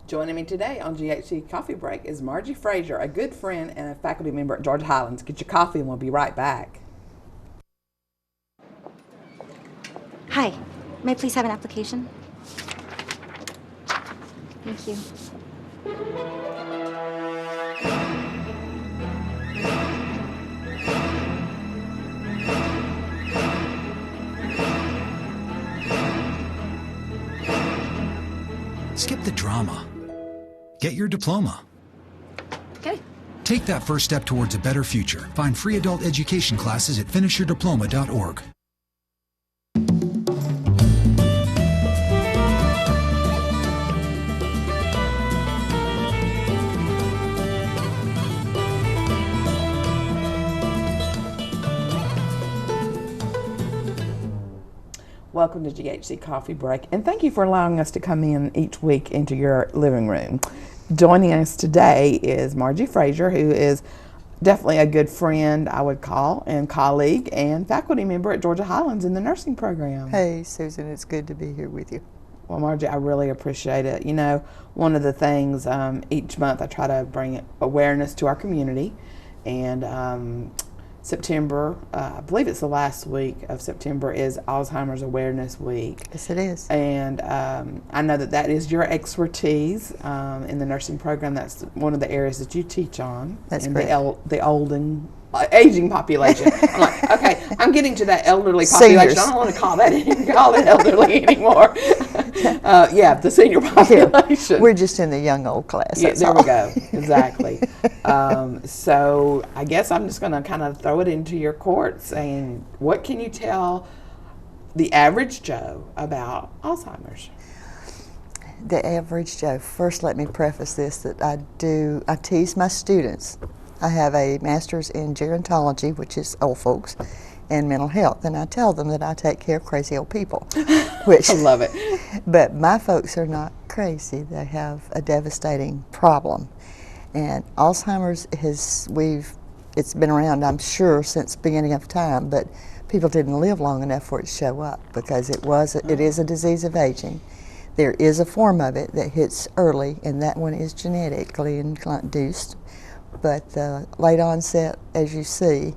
Joining me today on GHC Coffee Break is Margie Frazier, a good friend and a faculty member at Georgia Highlands. Get your coffee and we'll be right back. Hi, may I please have an application? Thank you. Skip the drama. Get your diploma. Okay. Take that first step towards a better future. Find free adult education classes at finishyourdiploma.org. Welcome to GHC Coffee Break, and thank you for allowing us to come in each week into your living room. Joining us today is Margie Frazier, who is definitely a good friend, I would call, and colleague and faculty member at Georgia Highlands in the nursing program. Hey, Susan, it's good to be here with you. Well, Margie, I really appreciate it. You know, one of the things each month I try to bring awareness to our community, and September, I believe it's the last week of September, is Alzheimer's Awareness Week. Yes, it is. And I know that that is your expertise in the nursing program. That's one of the areas that you teach on. That's in correct. The old and aging population. I'm like, okay, I'm getting to that elderly population. Seniors. I don't want to call it elderly anymore. Yeah, the senior population. We're just in the young old class. Yeah, that's there all. we go. Exactly. So I guess I'm just going to kind of throw it into your court, saying, what can you tell the average Joe about Alzheimer's? The average Joe. First, let me preface this that I tease my students. I have a master's in gerontology, which is old folks, and mental health, and I tell them that I take care of crazy old people. Which I love it. But my folks are not crazy. They have a devastating problem. And Alzheimer's it's been around, I'm sure, since the beginning of time, but people didn't live long enough for it to show up because it is a disease of aging. There is a form of it that hits early, and that one is genetically induced. But the late onset, as you see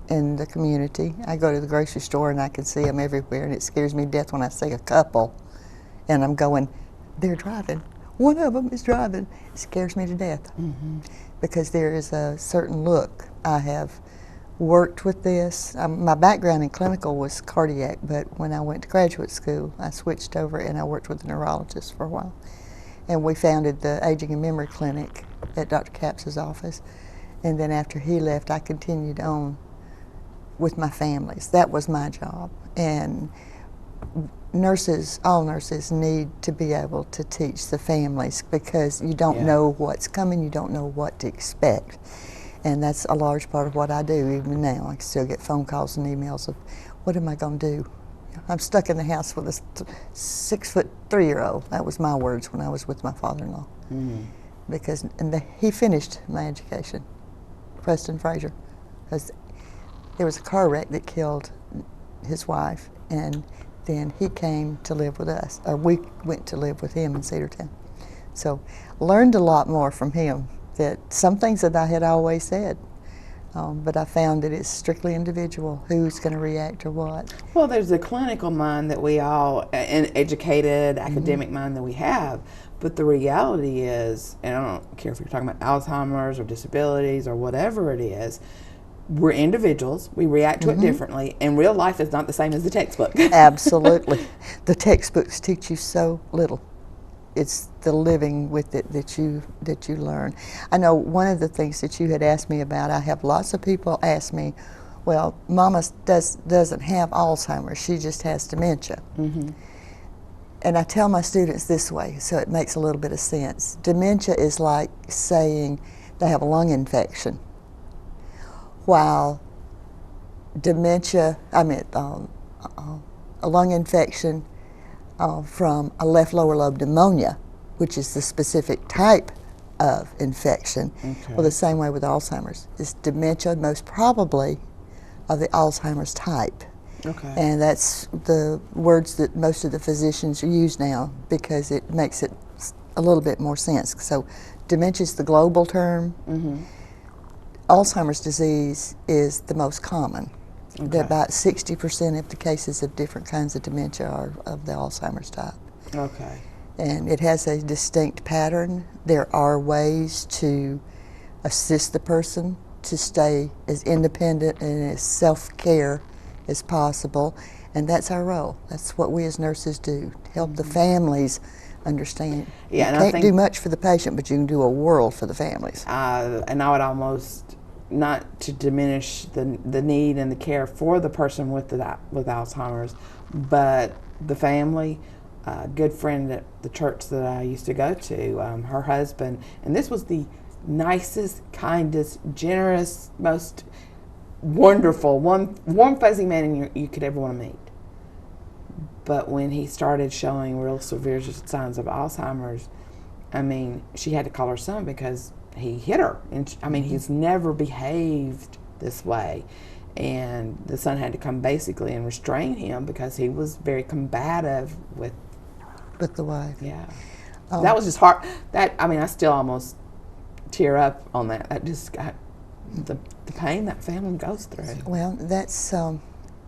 in the community, I go to the grocery store and I can see them everywhere, and it scares me to death when I see a couple and I'm going, they're driving. One of them is driving. It scares me to death because there is a certain look. I have worked with this. My background in clinical was cardiac, but when I went to graduate school, I switched over and I worked with a neurologist for a while. And we founded the Aging and Memory Clinic at Dr. Capps' office. And then after he left, I continued on with my families. That was my job. And all nurses need to be able to teach the families because you don't know what's coming, you don't know what to expect. And that's a large part of what I do even now. I still get phone calls and emails of, what am I going to do? I'm stuck in the house with a 6'3" That was my words when I was with my father-in-law. Because he finished my education, Preston Frazier, because there was a car wreck that killed his wife, and then he came to live with us, or we went to live with him in Cedartown. So learned a lot more from him, that some things that I had always said, but I found that it's strictly individual, who's going to react to what. Well, there's the clinical mind that we all, an educated academic mind that we have, but the reality is, and I don't care if you're talking about Alzheimer's or disabilities or whatever it is, we're individuals, we react to it differently, and real life is not the same as the textbook. Absolutely. The textbooks teach you so little. It's the living with it that you learn. I know one of the things that you had asked me about, I have lots of people ask me, well, Mama doesn't have Alzheimer's, she just has dementia. And I tell my students this way, so it makes a little bit of sense. Dementia is like saying they have a lung infection, while dementia, a lung infection from a left lower lobe pneumonia, which is the specific type of infection. Well, the same way with Alzheimer's. It's dementia, most probably, of the Alzheimer's type. And that's the words that most of the physicians use now because it makes it a little bit more sense. So dementia is the global term. Alzheimer's disease is the most common. Okay. About 60% of the cases of different kinds of dementia are of the Alzheimer's type. Okay. And it has a distinct pattern. There are ways to assist the person to stay as independent and as self-care as possible, and that's our role. That's what we as nurses do, to help the families understand. Yeah, and you I can't do think- much for the patient, but you can do a world for the families. And I would almost, not to diminish the need and the care for the person with Alzheimer's, but the family. A good friend at the church that I used to go to, her husband, and this was the nicest, kindest, generous, most wonderful, warm, fuzzy man you could ever want to meet. But when he started showing real severe signs of Alzheimer's, I mean, she had to call her son because he hit her. And I mean, he's never behaved this way. And the son had to come basically and restrain him because he was very combative with The wife. Yeah. That was just hard. I still almost tear up on that. That just got the pain that family goes through. Well, that's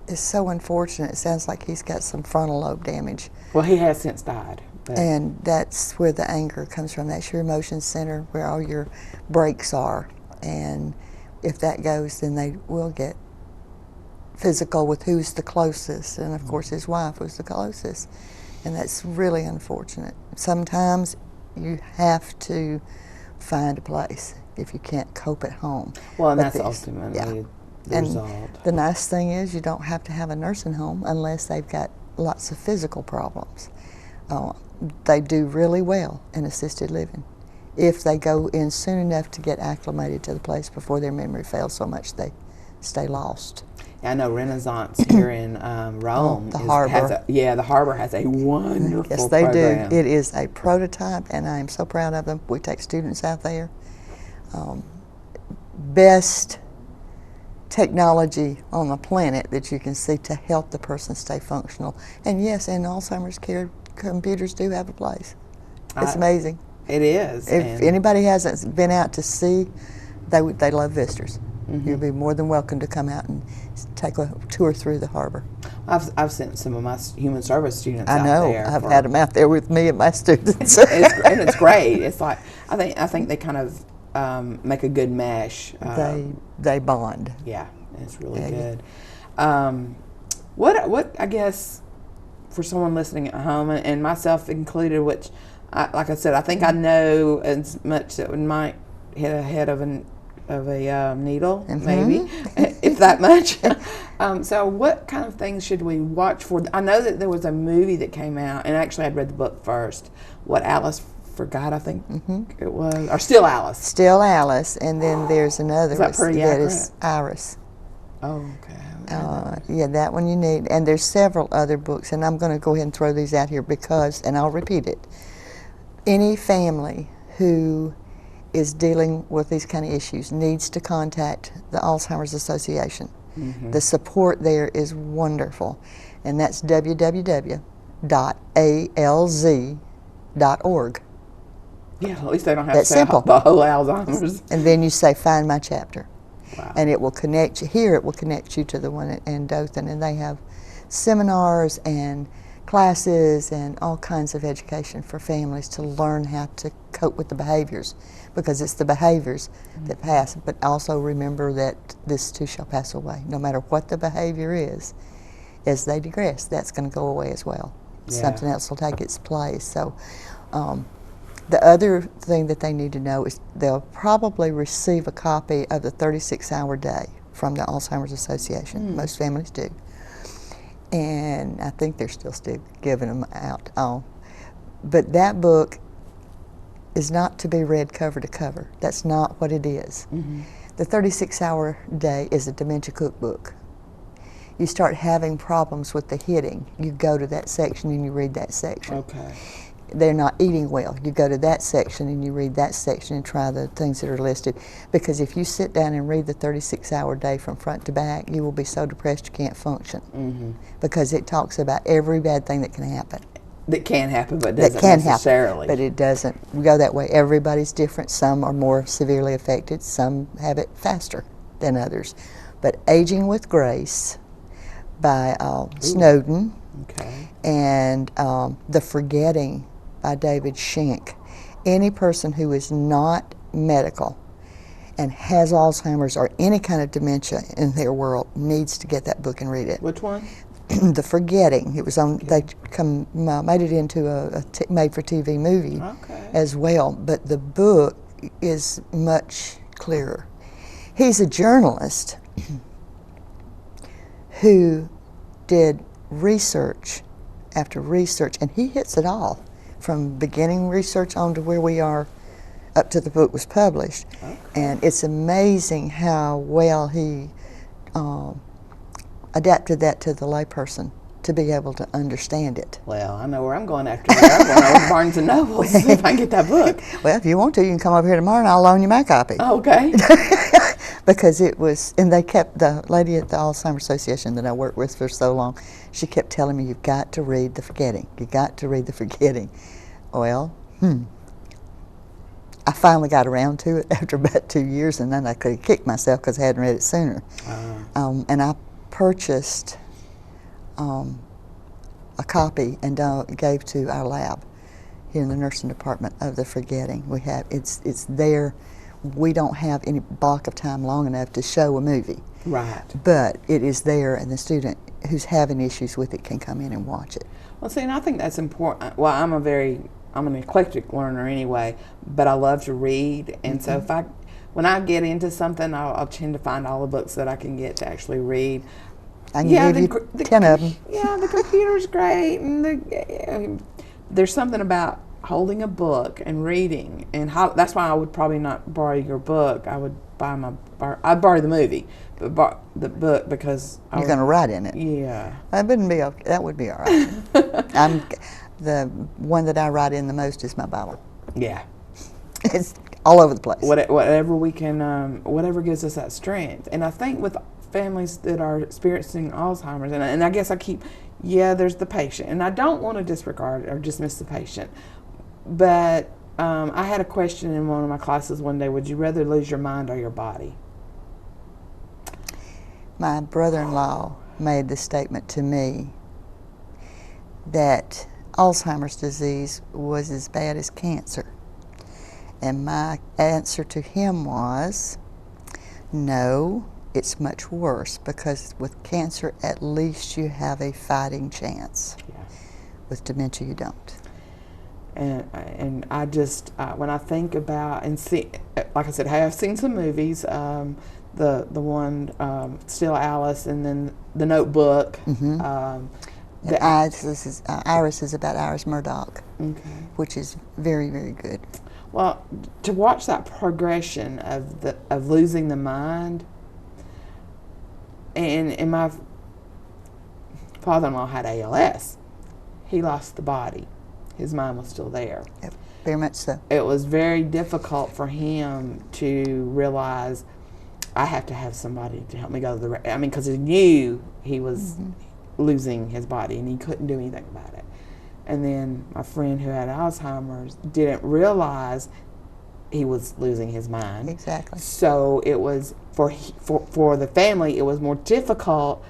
it's so unfortunate. It sounds like he's got some frontal lobe damage. Well, he has since died. But And that's where the anger comes from. That's your emotion center, where all your brakes are. And if that goes, then they will get physical with who's the closest. And of course, his wife was the closest. And that's really unfortunate. Sometimes you have to find a place if you can't cope at home. well, and But that's this- ultimately the And result. the nice thing is you don't have to have a nursing home unless they've got lots of physical problems. They do really well in assisted living if they go in soon enough to get acclimated to the place before their memory fails so much they stay lost. I know Renaissance here in Rome. the harbor. The harbor has a wonderful Yes, they program. do. It is a prototype, and I am so proud of them. We take students out there. Best technology on the planet that you can see to help the person stay functional. And yes, in Alzheimer's care, computers do have a place. It's amazing. It is. If and anybody hasn't been out to see, they love visitors. You'll be more than welcome to come out and take a tour through the harbor. I've sent some of my human service students I out know. there. I've had them out there with me and my students. And it's great. It's like I think they kind of make a good mesh. They bond. Yeah, it's really Yeah. good. What I guess for someone listening at home and myself included, which like I said, I think I know as much that might hit a head of a needle, maybe, if that much. So what kind of things should we watch for? I know that there was a movie that came out, and actually I'd read the book first, What Alice Forgot, I think it was, or Still Alice. Still Alice, and then there's another Is that pretty that is Iris. Oh, okay. Yeah, that one you need. And there's several other books, and I'm going to go ahead and throw these out here because, and I'll repeat it, any family who is dealing with these kind of issues needs to contact the Alzheimer's Association. The support there is wonderful, and that's www.alz.org. Yeah, at least they don't have That's to say simple. the whole Alzheimer's. And then you say, find my chapter. Wow. And it will connect you. Here it will connect you to the one in Dothan, and they have seminars and classes and all kinds of education for families to learn how to cope with the behaviors, because it's the behaviors that pass. But also remember that this too shall pass away. No matter what the behavior is, as they digress, that's going to go away as well. Yeah. Something else will take its place. So the other thing that they need to know is they'll probably receive a copy of the 36-hour day from the Alzheimer's Association. Most families do. And I think they're still giving them out. But that book is not to be read cover to cover. That's not what it is. The 36-hour day is a dementia cookbook. You start having problems with the hitting, you go to that section and you read that section. Okay. They're not eating well, you go to that section and you read that section and try the things that are listed. Because if you sit down and read the 36-hour day from front to back, you will be so depressed you can't function. Because it talks about every bad thing that can happen. that can happen, but that doesn't can necessarily. happen, but it doesn't go that way. Everybody's different. Some are more severely affected. Some have it faster than others. But Aging with Grace by Snowden, Okay. and The Forgetting by David Schenck. Any person who is not medical and has Alzheimer's or any kind of dementia in their world needs to get that book and read it. Which one? The Forgetting. It was on. They made it into a made-for-TV movie Okay. as well. But the book is much clearer. He's a journalist who did research after research, and he hits it all from beginning research on to where we are up to the book was published. Okay. And it's amazing how well he adapted that to the layperson to be able to understand it. Well, I know where I'm going after that. I'm going over to Barnes and Noble to see if I can get that book. Well, if you want to, you can come over here tomorrow and I'll loan you my copy. Okay. Because it was, and they kept, the lady at the Alzheimer's Association that I worked with for so long, she kept telling me, you've got to read The Forgetting. You got to read The Forgetting. Well, I finally got around to it after about 2 years, and then I could have kicked myself because I hadn't read it sooner. And I purchased a copy and gave to our lab here in the nursing department of The Forgetting. We have, it's there. We don't have any block of time long enough to show a movie. Right. But it is there, and the student who's having issues with it can come in and watch it. Well, see, and I think that's important. Well, I'm an eclectic learner anyway, but I love to read, and so when I get into something, I'll tend to find all the books that I can get to actually read. I can give you 10 of them. Yeah, the computer's great, and there's something about holding a book and reading, and that's why I would probably not borrow your book. I would I'd borrow the movie, but the book because you're going to write in it. Yeah, that wouldn't be okay. That would be all right. The one that I write in the most is my Bible. Yeah, it's all over the place. Whatever we can, whatever gives us that strength, and I think with families that are experiencing Alzheimer's, and I guess there's the patient, and I don't want to disregard or dismiss the patient, but I had a question in one of my classes one day: would you rather lose your mind or your body? My brother-in-law made the statement to me that Alzheimer's disease was as bad as cancer, and my answer to him was, no, it's much worse, because with cancer at least you have a fighting chance. Yeah. With dementia you don't. And I just when I think about and see, like I said, hey, I've seen some movies. The one Still Alice, and then The Notebook. Iris is about Iris Murdoch, which is very, very good. Well, to watch that progression of losing the mind, and my father-in-law had ALS. He lost the body. His mind was still there. Yep, very much so. It was very difficult for him to realize, I have to have somebody to help me go to the because he knew he was losing his body and he couldn't do anything about it. And then my friend who had Alzheimer's didn't realize he was losing his mind. Exactly. So it was for the family, it was more difficult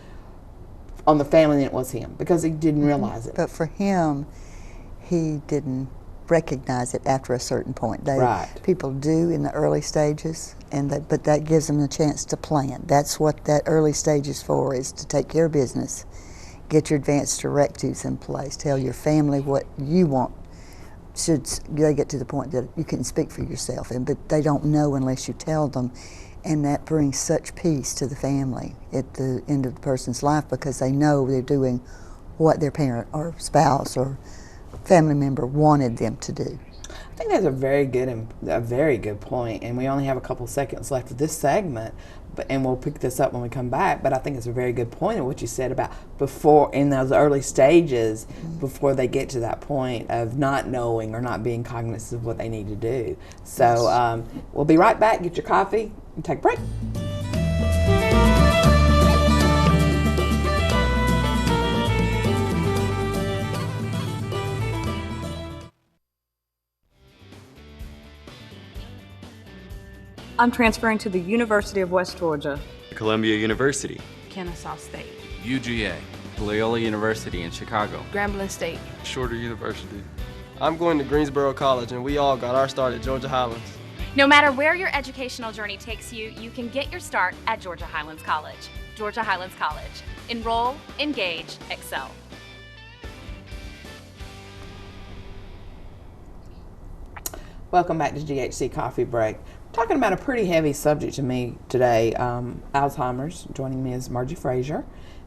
on the family than it was him, because he didn't realize it. But for him, he didn't recognize it after a certain point. Right. People do in the early stages, but that gives them a chance to plan. That's what that early stage is for, is to take care of business, get your advanced directives in place, tell your family what you want. Should they get to the point that you can speak for yourself, but they don't know unless you tell them, and that brings such peace to the family at the end of the person's life, because they know they're doing what their parent or spouse or family member wanted them to do. I think that's a very good point, and we only have a couple seconds left of this segment, and we'll pick this up when we come back. But I think it's a very good point of what you said about before, in those early stages, before they get to that point of not knowing or not being cognizant of what they need to do. So we'll be right back. Get your coffee and take a break. I'm transferring to the University of West Georgia. Columbia University. Kennesaw State. UGA. Loyola University in Chicago. Grambling State. Shorter University. I'm going to Greensboro College, and we all got our start at Georgia Highlands. No matter where your educational journey takes you, you can get your start at Georgia Highlands College. Georgia Highlands College. Enroll, engage, excel. Welcome back to GHC Coffee Break. Talking about a pretty heavy subject to me today, Alzheimer's. Joining me is Margie Frazier,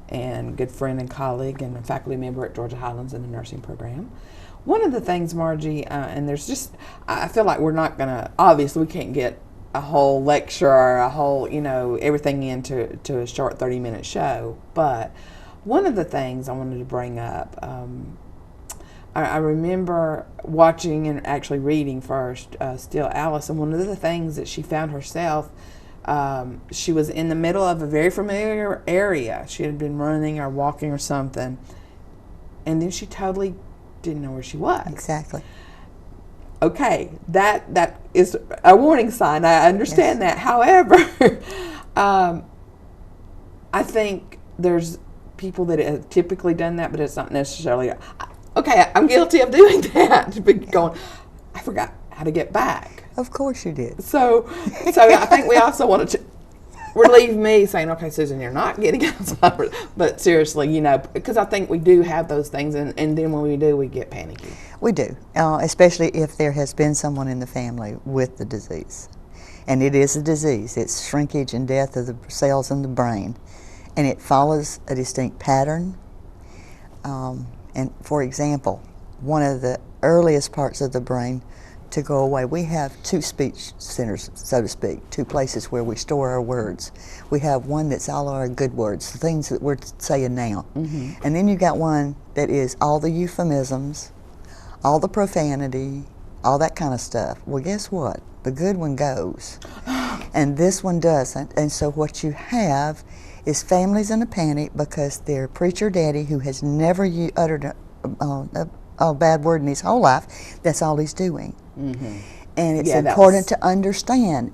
and good friend and colleague and a faculty member at Georgia Highlands in the nursing program. One of the things, Margie, and there's just, I feel like we're not going to, obviously we can't get a whole lecture or a whole, everything into a short 30-minute show, but one of the things I wanted to bring up, I remember watching and actually reading first Still Alice, and one of the things that she found herself, she was in the middle of a very familiar area. She had been running or walking or something, and then she totally didn't know where she was. Exactly. Okay, that is a warning sign. I understand that. However, I think there's people that have typically done that, but it's not necessarily. Okay, I'm guilty of doing that. Going, I forgot how to get back. Of course you did. So I think we also want to relieve me saying, okay, Susan, you're not getting Alzheimer's. But seriously, because I think we do have those things, and then when we do, we get panicky. We do, especially if there has been someone in the family with the disease. And it is a disease. It's shrinkage and death of the cells in the brain. And it follows a distinct pattern. And for example, one of the earliest parts of the brain to go away, we have two speech centers, so to speak, two places where we store our words. We have one that's all our good words, the things that we're saying now. Mm-hmm. And then you got one that is all the euphemisms, all the profanity, all that kind of stuff. Well, guess what? The good one goes, and this one doesn't. And so what you have is families in a panic because their preacher daddy, who has never uttered a bad word in his whole life, that's all he's doing. Mm-hmm. And it's important to understand,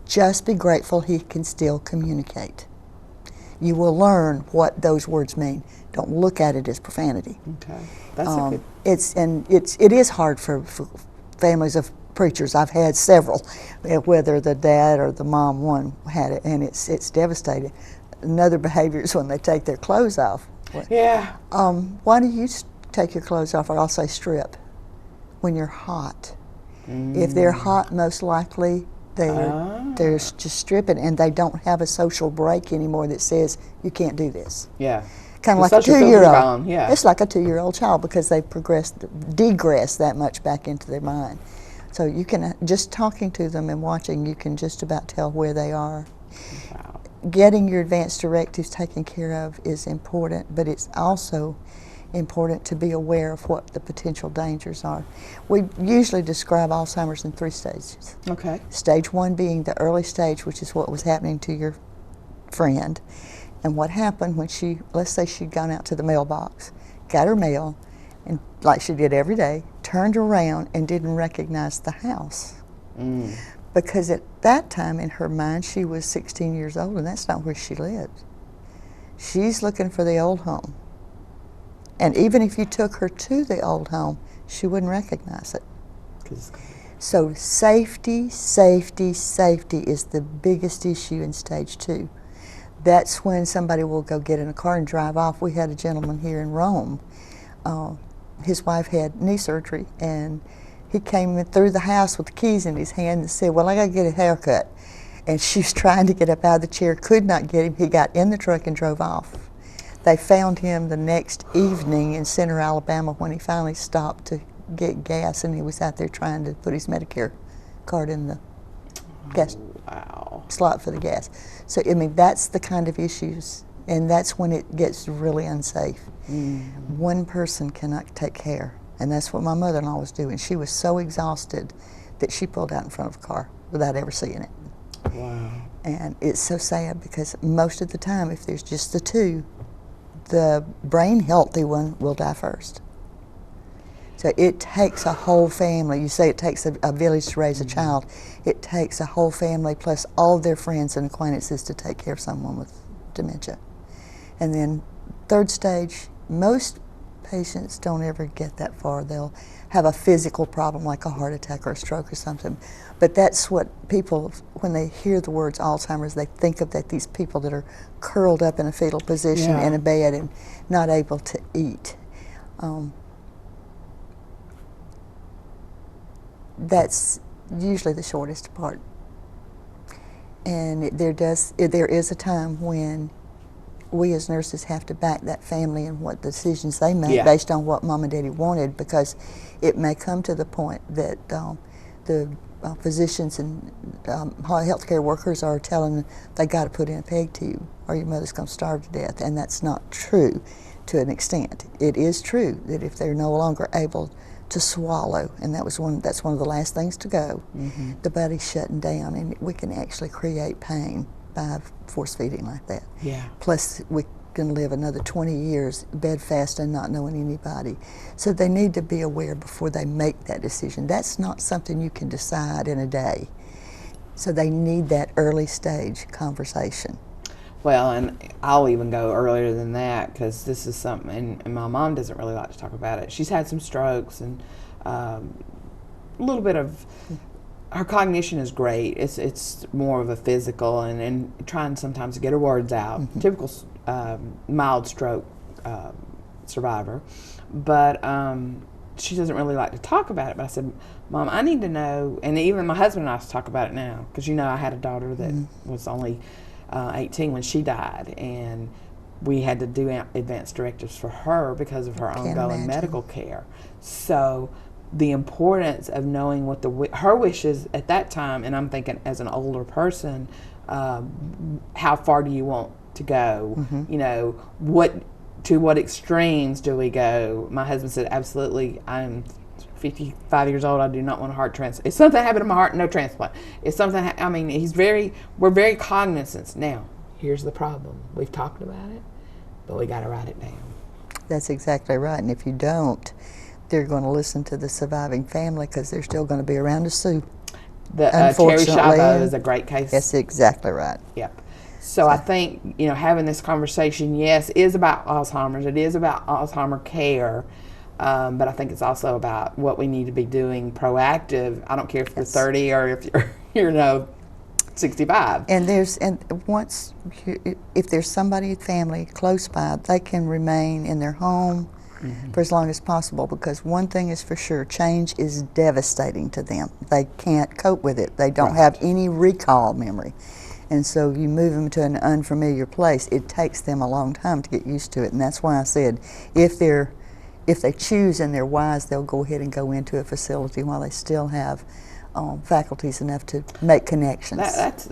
just be grateful he can still communicate. You will learn what those words mean. Don't look at it as profanity. Okay, that's a good. It is hard for families of preachers. I've had several, whether the dad or the mom one had it, and it's devastating. Another behavior is when they take their clothes off. Yeah. Why do you take your clothes off, or I'll say strip, when you're hot? If they're hot, most likely they're just stripping, and they don't have a social break anymore that says you can't do this. Yeah. Kind of like a 2-year-old. Yeah. It's like a 2-year-old child because they've degressed that much back into their mind. So you can, just talking to them and watching, you can just about tell where they are. Wow. Getting your advanced directives taken care of is important, but it's also important to be aware of what the potential dangers are. We usually describe Alzheimer's in 3 stages. Okay. Stage 1 being the early stage, which is what was happening to your friend. And what happened when she, let's say she'd gone out to the mailbox, got her mail, and like she did every day, turned around and didn't recognize the house. Because at that time in her mind, she was 16 years old, and that's not where she lived. She's looking for the old home. And even if you took her to the old home, she wouldn't recognize it. So safety, safety, safety is the biggest issue in stage 2. That's when somebody will go get in a car and drive off. We had a gentleman here in Rome. His wife had knee surgery, and he came through the house with the keys in his hand and said, well, I got to get a haircut. And she was trying to get up out of the chair, could not get him. He got in the truck and drove off. They found him the next evening in Center, Alabama, when he finally stopped to get gas, and he was out there trying to put his Medicare card in the gas slot for the gas. So, I mean, that's the kind of issues, and that's when it gets really unsafe. One person cannot take care, and that's what my mother-in-law was doing. She was so exhausted that she pulled out in front of a car without ever seeing it. Wow. And it's so sad because most of the time, if there's just the two, the brain healthy one will die first. So it takes a whole family. You say it takes a village to raise a child. It takes a whole family plus all their friends and acquaintances to take care of someone with dementia. And then third stage, most patients don't ever get that far. They'll have a physical problem like a heart attack or a stroke or something. But that's what people, when they hear the words Alzheimer's, they think of that these people that are curled up in a fetal position in a bed and not able to eat. That's usually the shortest part. And there is a time when we as nurses have to back that family and what decisions they make based on what mom and daddy wanted, because it may come to the point that the physicians and healthcare workers are telling them they got to put in a peg tube or your mother's going to starve to death, and that's not true to an extent. It is true that if they're no longer able to swallow, and that's one of the last things to go, the body's shutting down, and we can actually create pain by force feeding like that. Plus, we can live another 20 years bedfast and not knowing anybody. So they need to be aware before they make that decision. That's not something you can decide in a day. So they need that early stage conversation. Well, and I'll even go earlier than that, because this is something, and my mom doesn't really like to talk about it. She's had some strokes, and a little bit of, her cognition is great. It's more of a physical and trying sometimes to get her words out. Typical mild stroke survivor. But she doesn't really like to talk about it. But I said, Mom, I need to know, and even my husband and I talk about it now, because I had a daughter that was only 18 when she died, and we had to do advanced directives for her because of her ongoing medical care. So the importance of knowing what her wishes at that time, and I'm thinking as an older person, how far do you want to go? To what extremes do we go? My husband said, absolutely, I'm 55 years old, I do not want a heart transplant. If something happened to my heart, no transplant. If something, we're very cognizant. Now, here's the problem. We've talked about it, but we got to write it down. That's exactly right. And if you don't, they're going to listen to the surviving family, because they're still going to be around to sue. Terry Chavot is a great case. That's exactly right. Yep. So I think, having this conversation, yes, is about Alzheimer's. It is about Alzheimer care. But I think it's also about what we need to be doing proactive. I don't care if you're 30 or if you're 65. And if there's somebody, family close by, they can remain in their home for as long as possible, because one thing is for sure, change is devastating to them. They can't cope with it. They don't have any recall memory. And so you move them to an unfamiliar place, it takes them a long time to get used to it. And that's why I said, if they choose and they're wise, they'll go ahead and go into a facility while they still have faculties enough to make connections. That's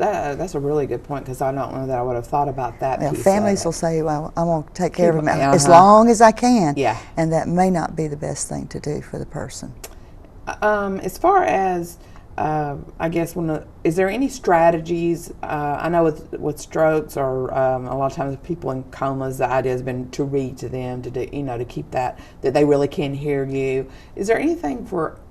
a really good point, because I don't know that I would have thought about that. Well, families will say, well, I'm going to take care of them as long as I can. And that may not be the best thing to do for the person. As far as, I guess, is there any strategies? I know with strokes, or a lot of times people in comas, the idea has been to read to them, to do, to keep that they really can hear you. Is there anything for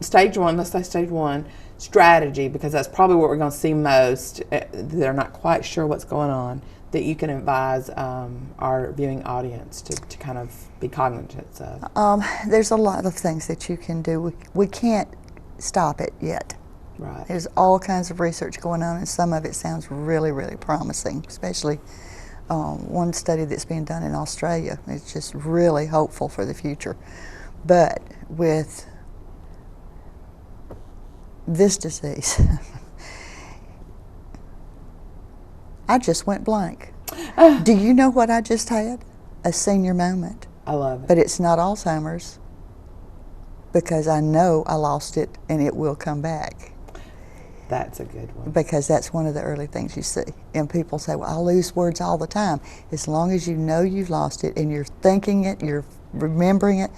stage one? Let's say stage one strategy, because that's probably what we're going to see most. They're not quite sure what's going on, that you can advise our viewing audience to kind of be cognizant of. There's a lot of things that you can do. We can't stop it yet. Right. There's all kinds of research going on, and some of it sounds really, really promising, especially one study that's being done in Australia. It's just really hopeful for the future. But with this disease, I just went blank. Do you know what I just had? A senior moment. I love it. But it's not Alzheimer's, because I know I lost it and it will come back. That's a good one. Because that's one of the early things you see. And people say, well, I lose words all the time. As long as you know you've lost it and you're thinking it, you're remembering it,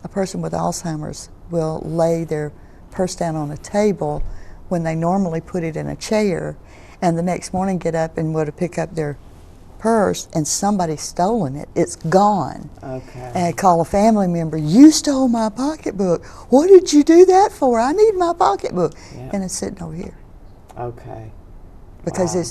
a person with Alzheimer's will lay their purse down on a table when they normally put it in a chair, and the next morning get up and go to pick up their purse and somebody's stolen it. It's gone. Okay. And I call a family member, you stole my pocketbook. What did you do that for? I need my pocketbook. Yeah. And it's sitting over here. Okay. Because Wow.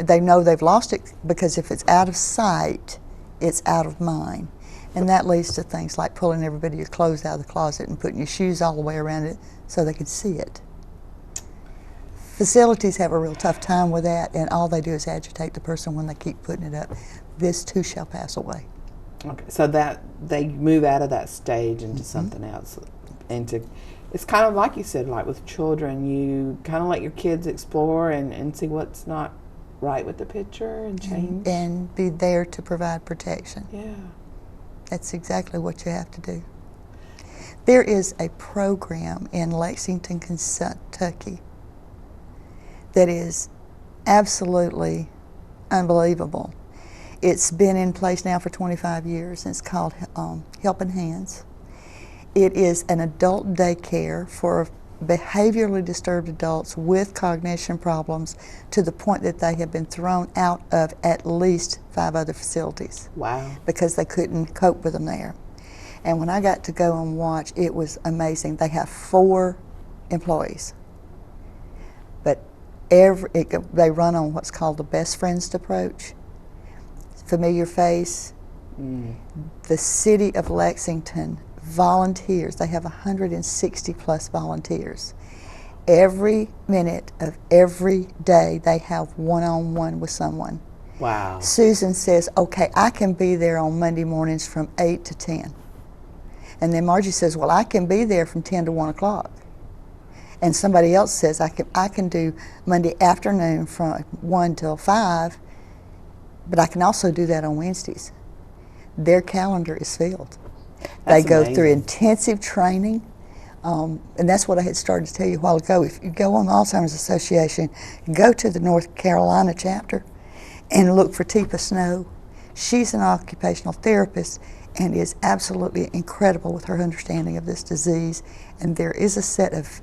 they know they've lost it, because if it's out of sight, it's out of mind. And that leads to things like pulling everybody your clothes out of the closet and putting your shoes all the way around it so they can see it. Facilities have a real tough time with that, and all they do is agitate the person when they keep putting it up. This too shall pass away. Okay. So that they move out of that stage into something else, it's kind of like you said, like with children, you kind of let your kids explore and see what's not right with the picture and change. And be there to provide protection. Yeah. That's exactly what you have to do. There is a program in Lexington, Kentucky that is absolutely unbelievable. It's been in place now for 25 years, and it's called Helping Hands. It is an adult daycare for behaviorally disturbed adults with cognition problems to the point that they have been thrown out of at least 5 other facilities. Wow. Because they couldn't cope with them there. And when I got to go and watch, it was amazing. They have 4 employees, but they run on what's called the best friends approach. Familiar face. The city of Lexington volunteers. They have 160 plus volunteers. Every minute of every day they have one-on-one with someone. Wow. Susan says, okay, I can be there on Monday mornings from 8 to 10. And then Margie says, well, I can be there from 10 to 1 o'clock. And somebody else says, I can do Monday afternoon from 1 till 5, but I can also do that on Wednesdays. Their calendar is filled. They go through intensive training, and that's what I had started to tell you a while ago. If you go on the Alzheimer's Association, go to the North Carolina chapter and look for Teepa Snow. She's an occupational therapist and is absolutely incredible with her understanding of this disease. And there is a set of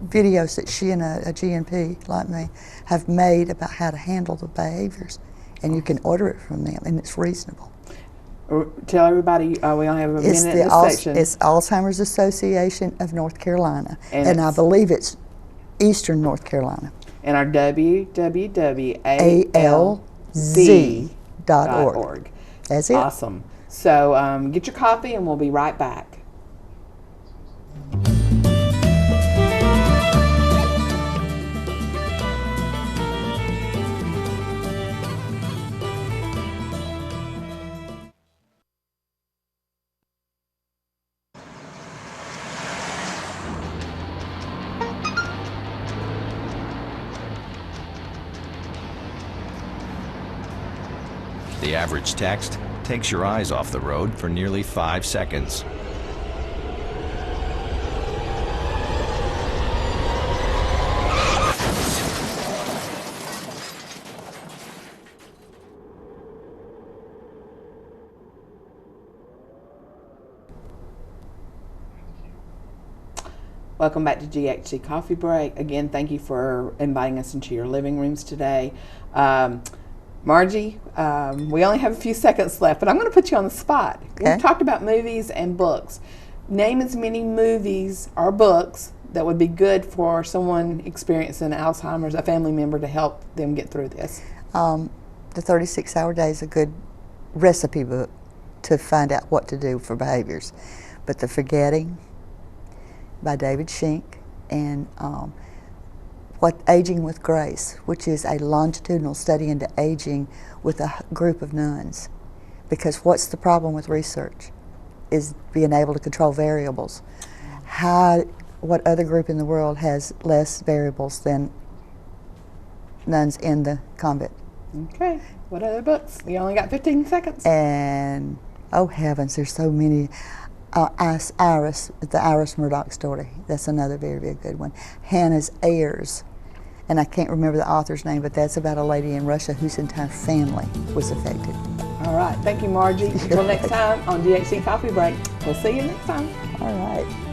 videos that she and a GNP like me have made about how to handle the behaviors, and you can order it from them, and it's reasonable. Tell everybody, we only have a minute in this section. It's Alzheimer's Association of North Carolina, And I believe it's Eastern North Carolina. And our www.alz.org. That's it. Awesome. So get your coffee and we'll be right back. The average text takes your eyes off the road for nearly 5 seconds. Welcome back to GHC Coffee Break. Again, thank you for inviting us into your living rooms today. Margie, we only have a few seconds left, but I'm going to put you on the spot. Okay. We've talked about movies and books. Name as many movies or books that would be good for someone experiencing Alzheimer's, a family member, to help them get through this. The 36-Hour Day is a good recipe book to find out what to do for behaviors. But The Forgetting by David Schenck, and Aging with Grace, which is a longitudinal study into aging with a group of nuns. Because what's the problem with research? Is being able to control variables. What other group in the world has less variables than nuns in the convent? Okay. What other books? You only got 15 seconds. And, oh heavens, there's so many. Iris, the Iris Murdoch story. That's another very, very good one. Hannah's Heirs. And I can't remember the author's name, but that's about a lady in Russia whose entire family was affected. All right. Thank you, Margie. Until next time on GHC Coffee Break. We'll see you next time. All right.